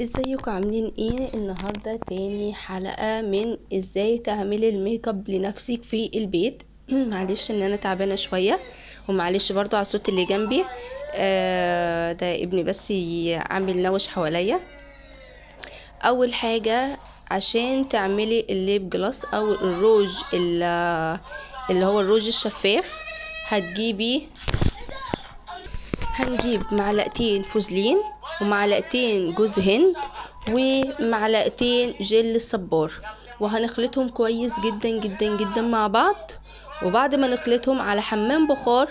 ازيكم عاملين ايه؟ النهارده تاني حلقة من ازاي تعملي الميك اب لنفسك في البيت. معلش ان انا تعبانه شويه، ومعلش برضو على الصوت اللي جنبي. ده ابني بس عامل نوش حواليا. اول حاجه عشان تعملي الليب جلاس او الروج اللي هو الروج الشفاف، هنجيب معلقتين فوزلين ومعلقتين جوز هند ومعلقتين جل الصبار، وهنخلطهم كويس جدا جدا جدا مع بعض. وبعد ما نخلطهم على حمام بخار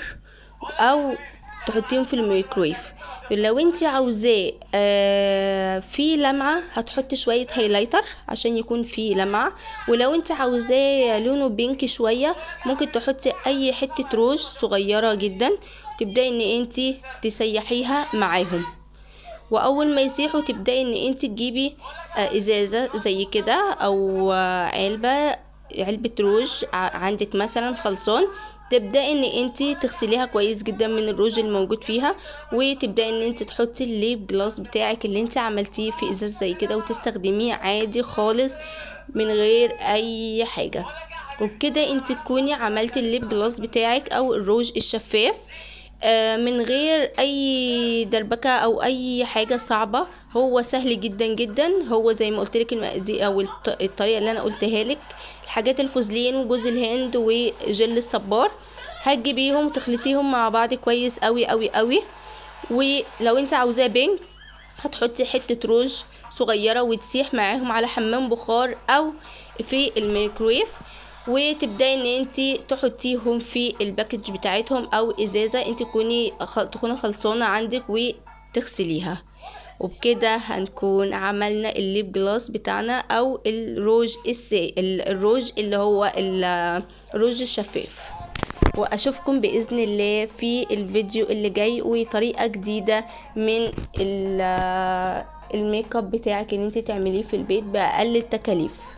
او تحطيهم في الميكرويف. لو انت عاوزاه في لمعة هتحطي شوية هايلايتر عشان يكون في لمعة، ولو انت عاوزاه لونه بينك شوية ممكن تحطي اي حتة روج صغيرة جدا، تبدأي ان انت تسيحيها معاهم. واول ما يسيحوا تبدأي ان انت تجيبي ازازة زي كده او علبة روج عندك مثلا خلصان، تبدأي ان انت تغسليها كويس جدا من الروج الموجود فيها، وتبدأي ان انت تحطي الليب جلاس بتاعك اللي انت عملتيه في ازاز زي كده وتستخدميه عادي خالص من غير اي حاجة. وبكده انت تكوني عملتي الليب جلاس بتاعك او الروج الشفاف من غير اي دربكة او اي حاجة صعبة. هو سهل جدا جدا، هو زي ما قلت لك المقادير او الطريقة اللي انا قلتها لك. الحاجات الفوزلين وجوز الهند وجل الصبار هتجيبيهم وتخلطيهم مع بعض كويس قوي قوي قوي. ولو انت عاوزاه بينك هتحطي حتة روج صغيرة وتسيح معاهم على حمام بخار او في الميكرويف، وتبداي ان انتي تحطيهم في الباكج بتاعتهم او ازازة انت تكوني خلصانة عندك وتغسليها. وبكده هنكون عملنا الليب جلاس بتاعنا او الروج اللي هو الروج الشفاف. واشوفكم باذن الله في الفيديو اللي جاي وطريقة جديدة من الميك اب بتاعك اللي انت تعمليه في البيت باقل التكاليف.